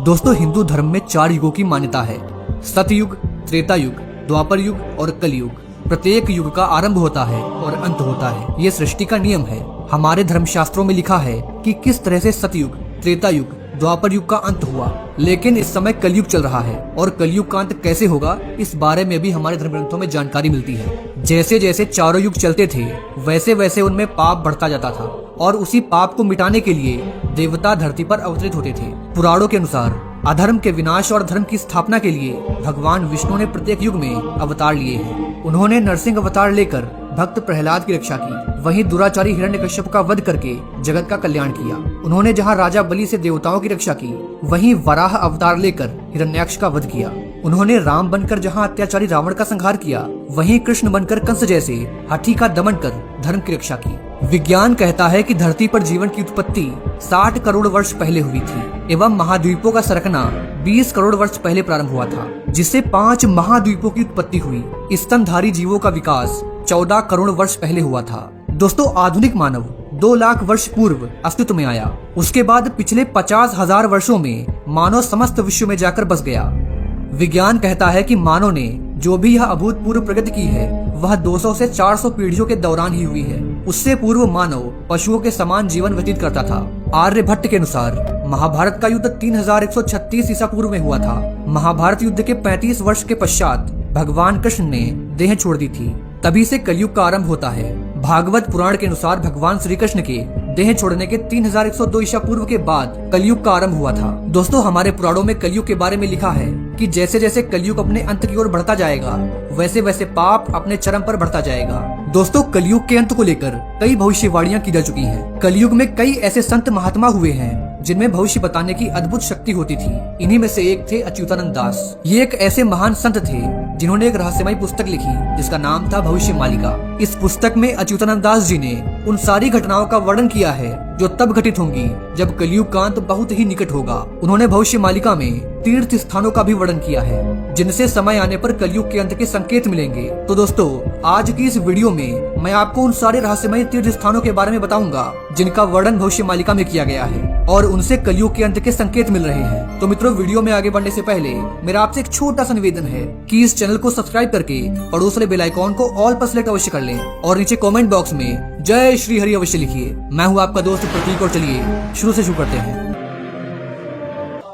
दोस्तों, हिंदू धर्म में 4 युगों की मान्यता है। सतयुग, त्रेता युग, द्वापर युग और कलयुग। प्रत्येक युग का आरंभ होता है और अंत होता है। ये सृष्टि का नियम है। हमारे धर्मशास्त्रों में लिखा है कि किस तरह से सतयुग, त्रेता युग, द्वापर युग का अंत हुआ, लेकिन इस समय कलयुग चल रहा है और कलयुग का अंत कैसे होगा, इस बारे में भी हमारे धर्म ग्रंथों में जानकारी मिलती है। जैसे जैसे चारों युग चलते थे, वैसे वैसे उनमें पाप बढ़ता जाता था और उसी पाप को मिटाने के लिए देवता धरती पर अवतरित होते थे। पुराणों के अनुसार अधर्म के विनाश और धर्म की स्थापना के लिए भगवान विष्णु ने प्रत्येक युग में अवतार लिए हैं। उन्होंने नरसिंह अवतार लेकर भक्त प्रहलाद की रक्षा की, वहीं दुराचारी हिरण्यकश्यप का वध करके जगत का कल्याण किया। उन्होंने जहां राजा बलि से देवताओं की रक्षा की, वहीं वराह अवतार लेकर हिरण्याक्ष का वध किया। उन्होंने राम बनकर जहां अत्याचारी रावण का संहार किया, वहीं कृष्ण बनकर कंस जैसे हाथी का दमन कर धर्म की रक्षा की। विज्ञान कहता है कि धरती पर जीवन की उत्पत्ति 60 करोड़ वर्ष पहले हुई थी एवं महाद्वीपों का सरकना 20 करोड़ वर्ष पहले प्रारंभ हुआ था, जिससे 5 महाद्वीपों की उत्पत्ति हुई। स्तनधारी जीवों का विकास 14 करोड़ वर्ष पहले हुआ था। दोस्तों, आधुनिक मानव 2 लाख वर्ष पूर्व अस्तित्व में आया। उसके बाद पिछले 50,000 वर्षों में मानव समस्त विश्व में जाकर बस गया। विज्ञान कहता है कि मानव ने जो भी यह अभूतपूर्व प्रगति की है, वह 200 से 400 पीढ़ियों के दौरान ही हुई है। उससे पूर्व मानव पशुओं के समान जीवन व्यतीत करता था। आर्यभट्ट के अनुसार महाभारत का युद्ध 3136 ईसा पूर्व में हुआ था। महाभारत युद्ध के 35 वर्ष के पश्चात भगवान कृष्ण ने देह छोड़ दी थी। तभी से कलयुग का आरंभ होता है। भागवत पुराण के अनुसार भगवान श्री कृष्ण के देह छोड़ने के 3102 ईसा पूर्व के बाद कलयुग का आरंभ हुआ था। दोस्तों, हमारे पुराणों में कलयुग के बारे में लिखा है कि जैसे जैसे कलयुग अपने अंत की ओर बढ़ता जाएगा, वैसे वैसे पाप अपने चरम पर बढ़ता जाएगा। दोस्तों, कलयुग के अंत को लेकर कई भविष्यवाणियां की जा चुकी हैं। कलयुग में कई ऐसे संत महात्मा हुए हैं जिनमें भविष्य बताने की अद्भुत शक्ति होती थी। इन्हीं में से एक थे अच्युतानंद दास। ये एक ऐसे महान संत थे जिन्होंने एक रहस्यमयी पुस्तक लिखी जिसका नाम था भविष्य मालिका। इस पुस्तक में अच्युतानंद दास जी ने उन सारी घटनाओं का वर्णन किया है जो तब घटित होंगी जब कलयुग का अंत बहुत ही निकट होगा। उन्होंने भविष्य मालिका में तीर्थ स्थानों का भी वर्णन किया है जिनसे समय आने पर कलयुग के अंत के संकेत मिलेंगे। तो दोस्तों, आज की इस वीडियो में मैं आपको उन सारे रहस्यमय तीर्थ स्थानों के बारे में बताऊंगा जिनका वर्णन भविष्य मालिका में किया गया है और उनसे कलयुग के अंत के संकेत मिल रहे हैं। तो मित्रों, वीडियो में आगे बढ़ने से पहले मेरा आपसे एक छोटा सा निवेदन है कि इस चैनल को सब्सक्राइब करके पड़ोस वाले बेल आइकॉन को ऑल पर सेलेक्ट अवश्य कर लें और नीचे कमेंट बॉक्स में जय श्री हरि अवश्य लिखिए। मैं हूँ आपका दोस्त प्रतीक और चलिए शुरू से शुरू करते हैं।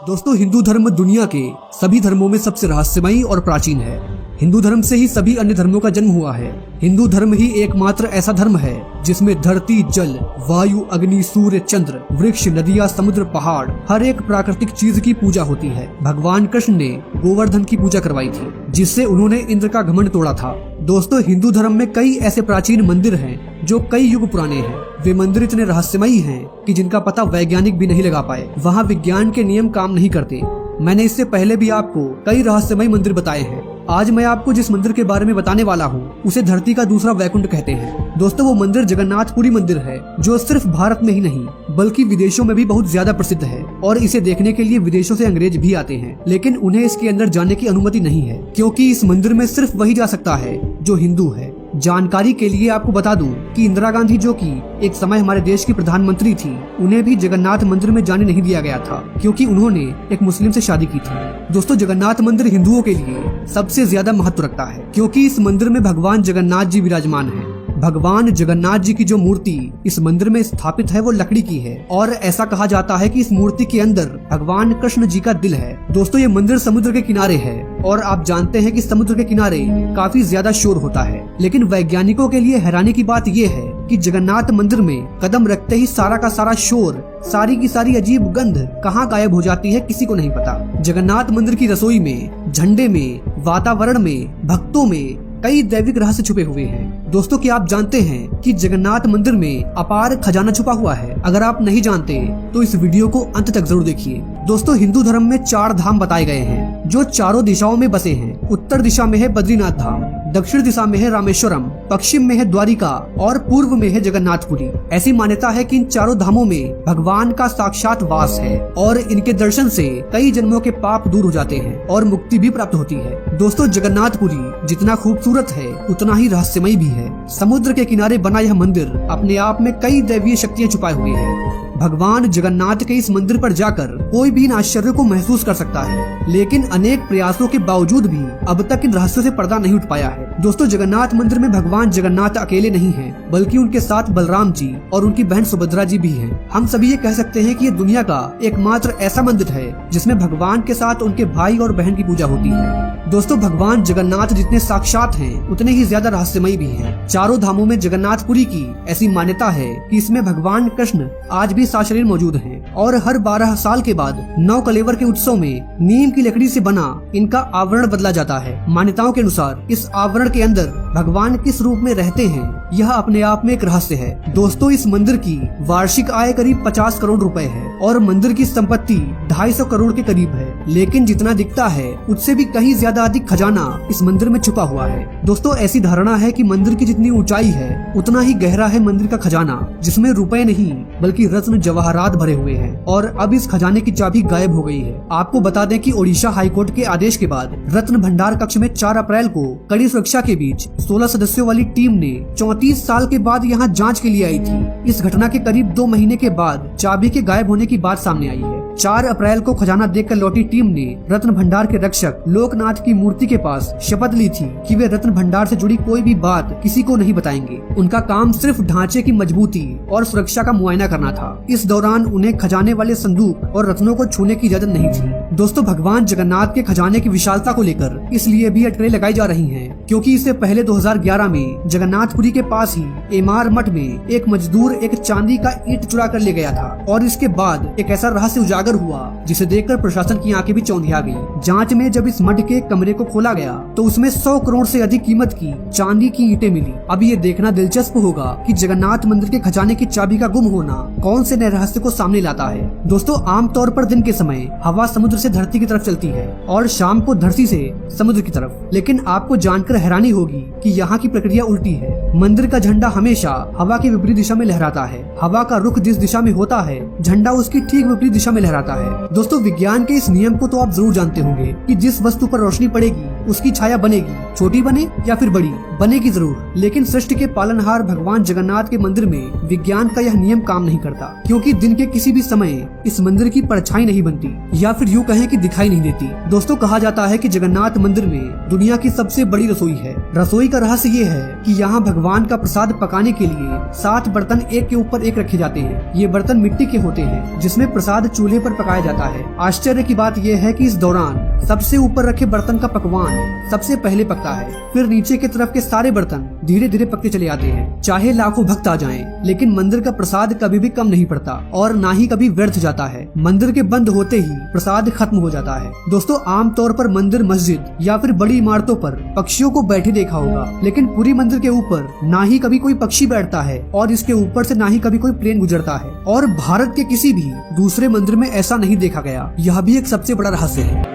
दोस्तों, हिंदू धर्म दुनिया के सभी धर्मों में सबसे रहस्यमयी और प्राचीन है। हिंदू धर्म से ही सभी अन्य धर्मों का जन्म हुआ है। हिंदू धर्म ही एकमात्र ऐसा धर्म है जिसमें धरती, जल, वायु, अग्नि, सूर्य, चंद्र, वृक्ष, नदियां, समुद्र, पहाड़, हर एक प्राकृतिक चीज की पूजा होती है। भगवान कृष्ण ने गोवर्धन की पूजा करवाई थी जिससे उन्होंने इंद्र का घमंड तोड़ा था। दोस्तों, हिंदू धर्म में कई ऐसे प्राचीन मंदिर हैं जो कई युग पुराने हैं। वे मंदिर इतने रहस्यमयी हैं कि जिनका पता वैज्ञानिक भी नहीं लगा पाए। वहाँ विज्ञान के नियम काम नहीं करते। मैंने इससे पहले भी आपको कई रहस्यमयी मंदिर बताए हैं। आज मैं आपको जिस मंदिर के बारे में बताने वाला हूँ उसे धरती का दूसरा वैकुंठ कहते हैं। दोस्तों, वो मंदिर जगन्नाथपुरी मंदिर है जो सिर्फ भारत में ही नहीं बल्कि विदेशों में भी बहुत ज्यादा प्रसिद्ध है और इसे देखने के लिए विदेशों से अंग्रेज भी आते हैं, लेकिन उन्हें इसके अंदर जाने की अनुमति नहीं है क्योंकि इस मंदिर में सिर्फ वही जा सकता है जो हिंदू है। जानकारी के लिए आपको बता दूं कि इंदिरा गांधी, जो कि एक समय हमारे देश की प्रधानमंत्री थी, उन्हें भी जगन्नाथ मंदिर में जाने नहीं दिया गया था क्योंकि उन्होंने एक मुस्लिम से शादी की थी। दोस्तों, जगन्नाथ मंदिर हिंदुओं के लिए सबसे ज्यादा महत्व रखता है क्योंकि इस मंदिर में भगवान जगन्नाथ जी विराजमान हैं। भगवान जगन्नाथ जी की जो मूर्ति इस मंदिर में स्थापित है वो लकड़ी की है और ऐसा कहा जाता है कि इस मूर्ति के अंदर भगवान कृष्ण जी का दिल है। दोस्तों, ये मंदिर समुद्र के किनारे है और आप जानते हैं कि समुद्र के किनारे काफी ज्यादा शोर होता है, लेकिन वैज्ञानिकों के लिए हैरानी की बात ये है कि जगन्नाथ मंदिर में कदम रखते ही सारा का सारा शोर, सारी की सारी अजीब गंध कहाँ गायब हो जाती है किसी को नहीं पता। जगन्नाथ मंदिर की रसोई में, झंडे में, वातावरण में, भक्तों में कई दैविक रहस्य छुपे हुए हैं। दोस्तों, क्या आप जानते हैं कि जगन्नाथ मंदिर में अपार खजाना छुपा हुआ है? अगर आप नहीं जानते तो इस वीडियो को अंत तक जरूर देखिए। दोस्तों, हिंदू धर्म में 4 धाम बताए गए हैं जो चारों दिशाओं में बसे हैं। उत्तर दिशा में है बद्रीनाथ धाम, दक्षिण दिशा में है रामेश्वरम, पश्चिम में है द्वारिका और पूर्व में है जगन्नाथपुरी। ऐसी मान्यता है कि इन चारों धामों में भगवान का साक्षात वास है और इनके दर्शन से कई जन्मों के पाप दूर हो जाते हैं और मुक्ति भी प्राप्त होती है। दोस्तों, जगन्नाथपुरी जितना खूबसूरत है उतना ही रहस्यमयी भी है। समुद्र के किनारे बना यह मंदिर अपने आप में कई दैवीय शक्तियाँ छुपाए हुए है। भगवान जगन्नाथ के इस मंदिर पर जाकर कोई भी इन आश्चर्य को महसूस कर सकता है, लेकिन अनेक प्रयासों के बावजूद भी अब तक इन रहस्यों से पर्दा नहीं उठ पाया है। दोस्तों, जगन्नाथ मंदिर में भगवान जगन्नाथ अकेले नहीं हैं, बल्कि उनके साथ बलराम जी और उनकी बहन सुभद्रा जी भी हैं। हम सभी ये कह सकते हैं कि ये दुनिया का एकमात्र ऐसा मंदिर है जिसमें भगवान के साथ उनके भाई और बहन की पूजा होती है। दोस्तों, भगवान जगन्नाथ जितने साक्षात हैं, उतने ही ज्यादा रहस्यमयी भी हैं। चारों धामों में जगन्नाथपुरी की ऐसी मान्यता है कि इसमें भगवान कृष्ण आज भी साशरीर मौजूद हैं और हर 12 साल के बाद 9 कलेवर के उत्सव में नीम की लकड़ी से बना इनका आवरण बदला जाता है। मान्यताओं के अनुसार इस आवरण के अंदर भगवान किस रूप में रहते हैं, यह अपने आप में एक रहस्य है। दोस्तों, इस मंदिर की वार्षिक आय करीब 50 करोड़ रुपए है और मंदिर की संपत्ति 250 करोड़ के करीब है, लेकिन जितना दिखता है उससे भी कहीं ज्यादा अधिक खजाना इस मंदिर में छुपा हुआ है। दोस्तों, ऐसी धारणा है कि मंदिर की जितनी ऊंचाई है उतना ही गहरा है मंदिर का खजाना, जिसमें रुपए नहीं बल्कि रत्न जवाहरात भरे हुए हैं और अब इस खजाने की चाबी गायब हो गई है। आपको बता दें कि ओडिशा हाईकोर्ट के आदेश के बाद रत्न भंडार कक्ष में 4 अप्रैल को कड़ी सुरक्षा के बीच 16 सदस्यों वाली टीम ने 34 साल के बाद यहाँ जांच के लिए आई थी। इस घटना के करीब 2 महीने के बाद चाबी के गायब होने की बात सामने आई है। 4 अप्रैल को खजाना देखकर लौटी टीम ने रत्न भंडार के रक्षक लोकनाथ की मूर्ति के पास शपथ ली थी कि वे रत्न भंडार से जुड़ी कोई भी बात किसी को नहीं बताएंगे। उनका काम सिर्फ ढांचे की मजबूती और सुरक्षा का मुआयना करना था। इस दौरान उन्हें खजाने वाले संदूक और रत्नों को छूने की इजाजत नहीं थी। दोस्तों, भगवान जगन्नाथ के खजाने की विशालता को लेकर इसलिए भी अटकलें लगाई जा रही हैं, क्योंकि इससे पहले 2011 में जगन्नाथपुरी के पास ही एमार मठ में एक मजदूर एक चांदी का ईंट चुरा कर ले गया था और इसके बाद एक ऐसा रहस्य उजागर हुआ जिसे देखकर प्रशासन की आंखें भी चौंधिया गईं। जांच में जब इस मठ के कमरे को खोला गया तो उसमें 100 करोड़ से अधिक कीमत की चांदी की ईंटें मिली। अब ये देखना दिलचस्प होगा कि जगन्नाथ मंदिर के खजाने की चाबी का गुम होना कौन से नए रहस्य को सामने लाता है। दोस्तों, आमतौर पर दिन के समय हवा समुद्र से धरती की तरफ चलती है और शाम को धरती से समुद्र की तरफ, लेकिन आपको जानकर हैरानी होगी कि यहाँ की प्रक्रिया उल्टी है। मंदिर का झंडा हमेशा हवा की विपरीत दिशा में लहराता है। हवा का रुख जिस दिशा में होता है, झंडा उसकी ठीक विपरीत दिशा में लहराता है। दोस्तों, विज्ञान के इस नियम को तो आप जरूर जानते होंगे कि जिस वस्तु पर रोशनी पड़ेगी उसकी छाया बनेगी, छोटी बने या फिर बड़ी बनेगी जरूर। लेकिन सृष्टि के पालनहार भगवान जगन्नाथ के मंदिर में विज्ञान का यह नियम काम नहीं करता, क्योंकि दिन के किसी भी समय इस मंदिर की परछाई नहीं बनती या फिर यूँ कहें कि दिखाई नहीं देती। दोस्तों, कहा जाता है कि जगन्नाथ मंदिर में दुनिया की सबसे बड़ी रसोई है। रसोई का रहस्य ये है कि यहाँ भगवान का प्रसाद पकाने के लिए 7 बर्तन एक के ऊपर एक रखे जाते हैं। ये बर्तन मिट्टी के होते हैं जिसमें प्रसाद चूल्हे पर पकाया जाता है। आश्चर्य की बात यह है कि इस दौरान सबसे ऊपर रखे बर्तन का पकवान सबसे पहले पकता है, फिर नीचे की तरफ के सारे बर्तन धीरे धीरे पकते चले आते हैं। चाहे लाखों भक्त आ जाएं, लेकिन मंदिर का प्रसाद कभी भी कम नहीं पड़ता और ना ही कभी व्यर्थ जाता है। मंदिर के बंद होते ही प्रसाद खत्म हो जाता है। दोस्तों, आमतौर पर मंदिर, मस्जिद या फिर बड़ी इमारतों पर पक्षियों को बैठे देखा होगा, लेकिन पूरी मंदिर के ऊपर ना ही कभी कोई पक्षी बैठता है और इसके ऊपर से ना ही कभी कोई प्लेन गुजरता है और भारत के किसी भी दूसरे मंदिर में ऐसा नहीं देखा गया। यह भी एक सबसे बड़ा रहस्य है।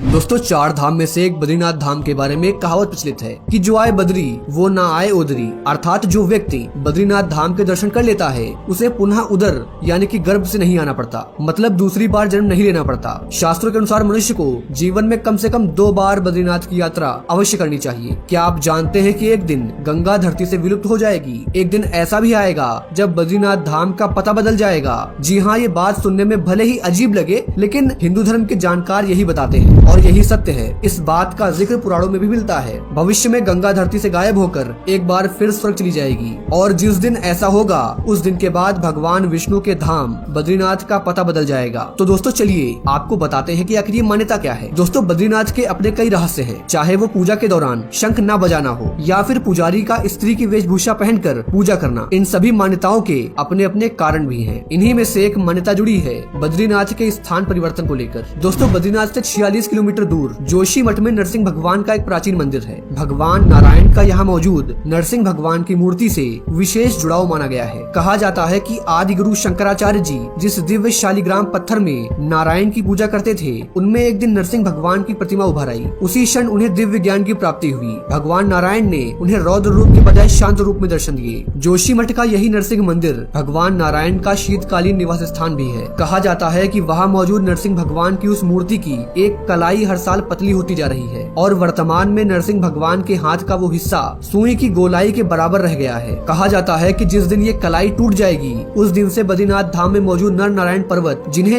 दोस्तों, 4 धाम में से एक बद्रीनाथ धाम के बारे में एक कहावत प्रचलित है कि जो आए बद्री वो ना आए उधरी, अर्थात जो व्यक्ति बद्रीनाथ धाम के दर्शन कर लेता है उसे पुनः उधर यानी कि गर्भ से नहीं आना पड़ता, मतलब दूसरी बार जन्म नहीं लेना पड़ता। शास्त्रों के अनुसार मनुष्य को जीवन में कम से कम 2 बार बद्रीनाथ की यात्रा अवश्य करनी चाहिए। क्या आप जानते हैं कि एक दिन गंगा धरती से विलुप्त हो जाएगी? एक दिन ऐसा भी आएगा जब बद्रीनाथ धाम का पता बदल जाएगा। जी हाँ, ये बात सुनने में भले ही अजीब लगे, लेकिन हिंदू धर्म के जानकार यही बताते हैं और यही सत्य है। इस बात का जिक्र पुराणों में भी मिलता है। भविष्य में गंगा धरती से गायब होकर एक बार फिर स्वर्ग चली जाएगी और जिस दिन ऐसा होगा उस दिन के बाद भगवान विष्णु के धाम बद्रीनाथ का पता बदल जाएगा। तो दोस्तों, चलिए आपको बताते हैं कि आखिर ये मान्यता क्या है। दोस्तों, बद्रीनाथ के अपने कई रहस्य हैं, चाहे वो पूजा के दौरान शंख न बजाना हो या फिर पुजारी का स्त्री की वेशभूषा पहनकर पूजा करना। इन सभी मान्यताओं के अपने अपने कारण भी हैं। इन्हीं में से एक मान्यता जुड़ी है बद्रीनाथ के स्थान परिवर्तन को लेकर। दोस्तों, बद्रीनाथ से 46 किलोमीटर दूर जोशी मठ में नरसिंह भगवान का एक प्राचीन मंदिर है। भगवान नारायण का यहाँ मौजूद नरसिंह भगवान की मूर्ति से विशेष जुड़ाव माना गया है। कहा जाता है कि आदि गुरु शंकराचार्य जी जिस दिव्य शालिग्राम पत्थर में नारायण की पूजा करते थे, उनमें एक दिन नरसिंह भगवान की प्रतिमा उभर आई। उसी क्षण उन्हें दिव्य ज्ञान की प्राप्ति हुई। भगवान नारायण ने उन्हें रौद्र रूप के बजाय शांत रूप में दर्शन दिए। जोशी मठ का यही नरसिंह मंदिर भगवान नारायण का शीतकालीन निवास स्थान भी है। कहा जाता है कि वहाँ मौजूद नरसिंह भगवान की उस मूर्ति की एक कलाई कलाई हर साल पतली होती जा रही है और वर्तमान में नरसिंह भगवान के हाथ का वो हिस्सा सुई की गोलाई के बराबर रह गया है। कहा जाता है कि जिस दिन ये कलाई टूट जाएगी उस दिन से बद्रीनाथ धाम में मौजूद नर नारायण पर्वत, जिन्हें